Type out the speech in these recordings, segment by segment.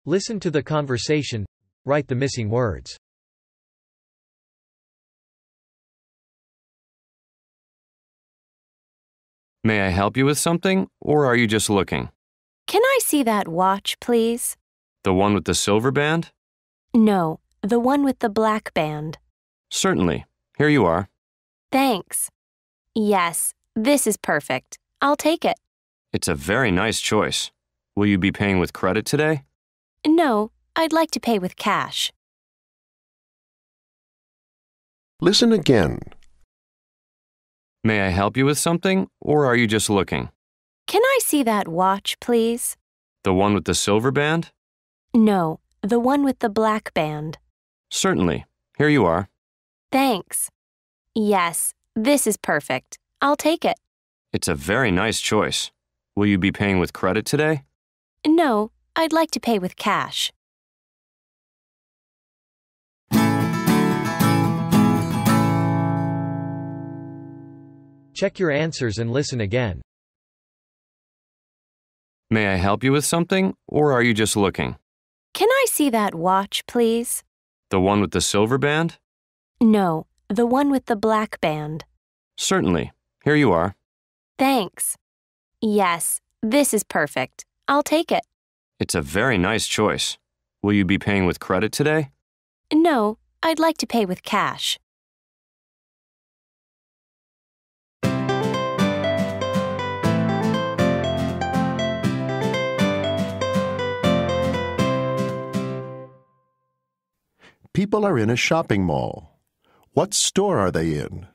Listen to the conversation. Write the missing words. May I help you with something, or are you just looking? Can I see that watch, please? The one with the silver band? No, the one with the black band. Certainly. Here you are. Thanks. Yes, this is perfect. I'll take it. It's a very nice choice. Will you be paying with credit today? No, I'd like to pay with cash. Listen again. May I help you with something, or are you just looking? Can I see that watch, please? The one with the silver band? No, the one with the black band. Certainly. Here you are. Thanks. Yes, this is perfect. I'll take it. It's a very nice choice. Will you be paying with credit today? No, I'd like to pay with cash. Check your answers and listen again. May I help you with something, or are you just looking? Can I see that watch, please? The one with the silver band? No, the one with the black band. Certainly. Here you are. Thanks. Yes, this is perfect. I'll take it. It's a very nice choice. Will you be paying with credit today? No, I'd like to pay with cash. People are in a shopping mall. What store are they in?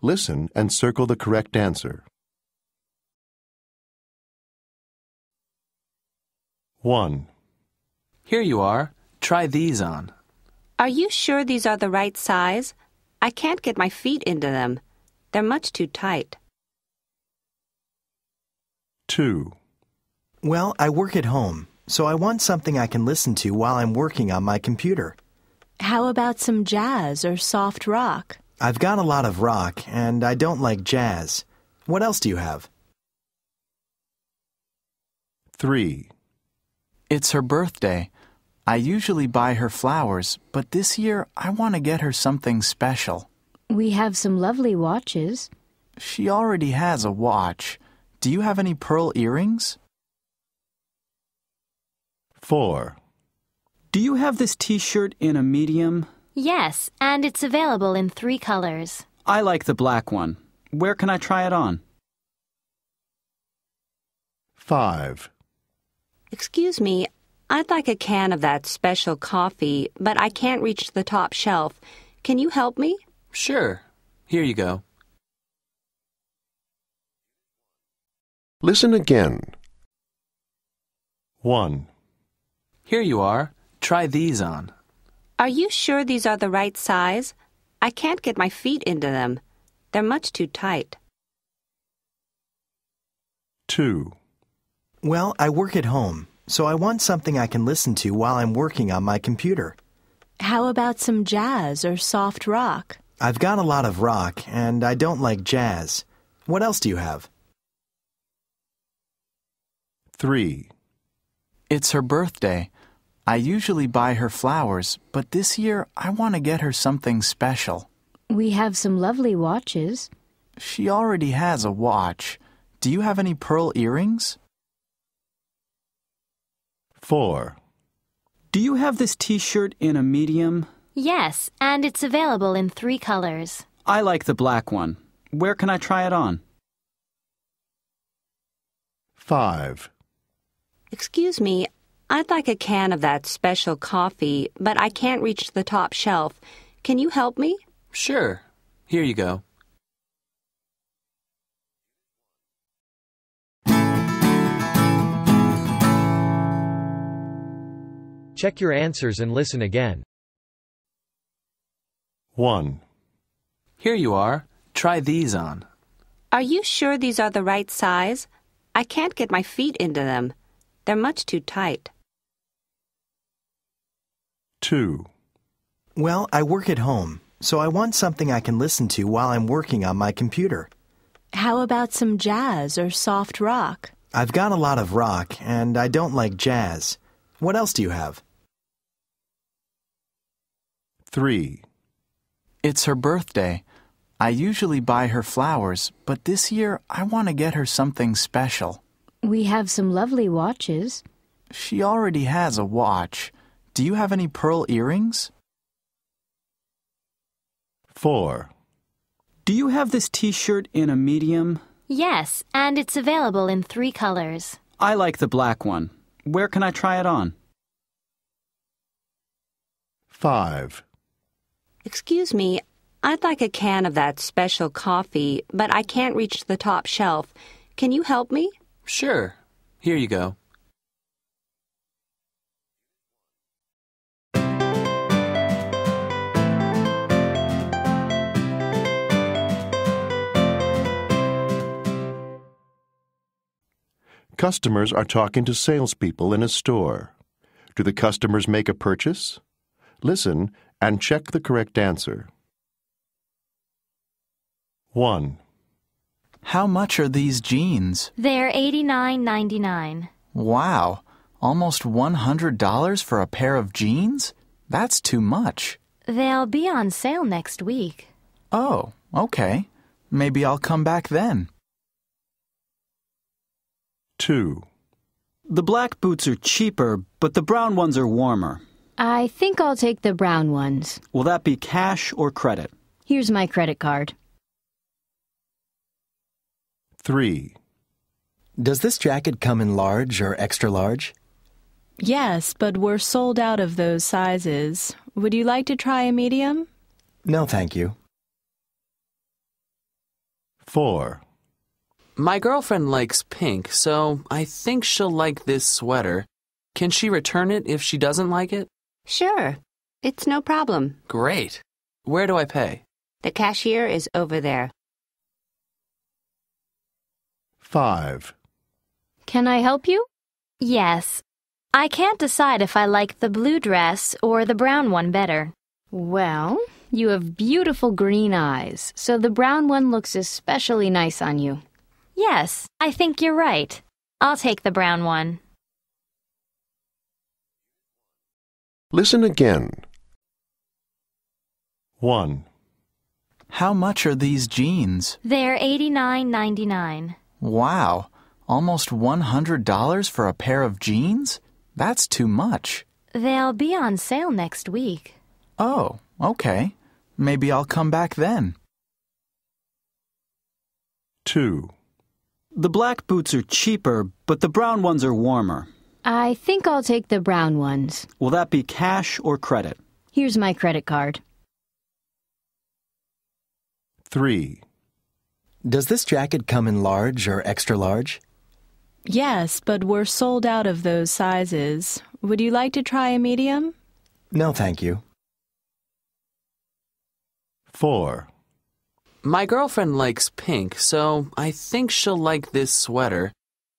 Listen and circle the correct answer. 1. Here you are. Try these on. Are you sure these are the right size? I can't get my feet into them. They're much too tight. 2. Well, I work at home, so I want something I can listen to while I'm working on my computer. How about some jazz or soft rock? I've got a lot of rock, and I don't like jazz. What else do you have? 3. It's her birthday. I usually buy her flowers, but this year I want to get her something special. We have some lovely watches. She already has a watch. Do you have any pearl earrings? 4. Do you have this t-shirt in a medium? Yes, and it's available in 3 colors. I like the black one. Where can I try it on? 5. Excuse me, I'd like a can of that special coffee, but I can't reach the top shelf. Can you help me? Sure. Here you go. Listen again. 1. Here you are. Try these on. Are you sure these are the right size? I can't get my feet into them. They're much too tight. 2. Well, I work at home, so I want something I can listen to while I'm working on my computer. How about some jazz or soft rock? I've got a lot of rock, and I don't like jazz. What else do you have? 3. It's her birthday. I usually buy her flowers, but this year I want to get her something special. We have some lovely watches. She already has a watch. Do you have any pearl earrings? 4. Do you have this t-shirt in a medium? Yes, and it's available in 3 colors. I like the black one. Where can I try it on? 5. Excuse me, I'd like a can of that special coffee, but I can't reach the top shelf. Can you help me? Sure. Here you go. Check your answers and listen again. 1. Here you are. Try these on. Are you sure these are the right size? I can't get my feet into them. They're much too tight. 2. Well, I work at home, so I want something I can listen to while I'm working on my computer. How about some jazz or soft rock? I've got a lot of rock, and I don't like jazz. What else do you have? 3. It's her birthday. I usually buy her flowers, but this year I want to get her something special. We have some lovely watches. She already has a watch. Do you have any pearl earrings? 4. Do you have this t-shirt in a medium? Yes, and it's available in 3 colors. I like the black one. Where can I try it on? 5. Excuse me, I'd like a can of that special coffee, but I can't reach the top shelf. Can you help me? Sure. Here you go. Customers are talking to salespeople in a store. Do the customers make a purchase? Listen and check the correct answer. 1. How much are these jeans? They're $89.99. Wow, almost $100 for a pair of jeans? That's too much. They'll be on sale next week. Oh, okay. Maybe I'll come back then. 2. The black boots are cheaper, but the brown ones are warmer. I think I'll take the brown ones. Will that be cash or credit? Here's my credit card. 3. Does this jacket come in large or extra large? Yes, but we're sold out of those sizes. Would you like to try a medium? No, thank you. 4. My girlfriend likes pink, so I think she'll like this sweater. Can she return it if she doesn't like it? Sure. It's no problem. Great. Where do I pay? The cashier is over there. 5. Can I help you? Yes. I can't decide if I like the blue dress or the brown one better. Well, you have beautiful green eyes, so the brown one looks especially nice on you. Yes, I think you're right. I'll take the brown one. Listen again. 1. How much are these jeans? They're $89.99. Wow, almost $100 for a pair of jeans? That's too much. They'll be on sale next week. Oh, okay. Maybe I'll come back then. 2. The black boots are cheaper, but the brown ones are warmer. I think I'll take the brown ones. Will that be cash or credit? Here's my credit card. 3. Does this jacket come in large or extra large? Yes, but we're sold out of those sizes. Would you like to try a medium? No, thank you. 4. My girlfriend likes pink, so I think she'll like this sweater.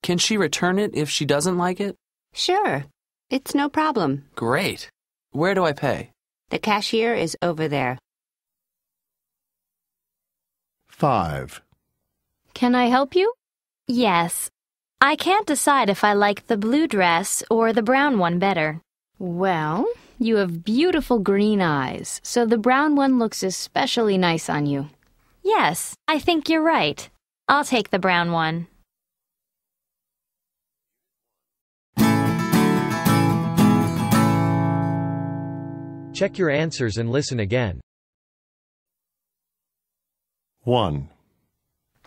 Can she return it if she doesn't like it? Sure. It's no problem. Great. Where do I pay? The cashier is over there. 5. Can I help you? Yes. I can't decide if I like the blue dress or the brown one better. Well, you have beautiful green eyes, so the brown one looks especially nice on you. Yes, I think you're right. I'll take the brown one. Check your answers and listen again. 1.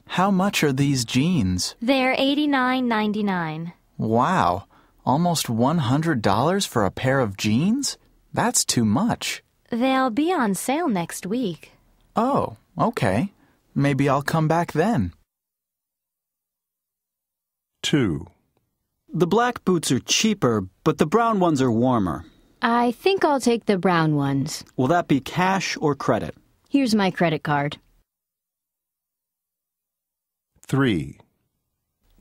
How much are these jeans? They're $89.99. Wow, almost $100 for a pair of jeans? That's too much. They'll be on sale next week. Oh, okay. Maybe I'll come back then. 2. The black boots are cheaper, but the brown ones are warmer. I think I'll take the brown ones. Will that be cash or credit? Here's my credit card. 3.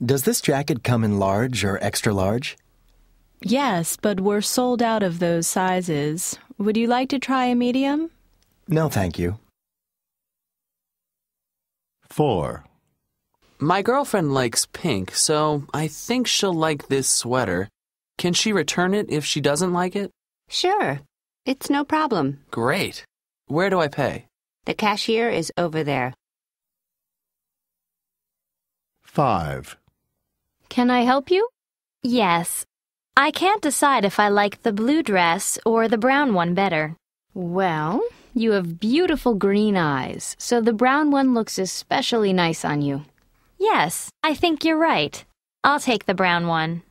Does this jacket come in large or extra large? Yes, but we're sold out of those sizes. Would you like to try a medium? No, thank you. 4. My girlfriend likes pink, so I think she'll like this sweater. Can she return it if she doesn't like it? Sure. It's no problem. Great. Where do I pay? The cashier is over there. 5. Can I help you? Yes. I can't decide if I like the blue dress or the brown one better. Well, you have beautiful green eyes, so the brown one looks especially nice on you. Yes, I think you're right. I'll take the brown one.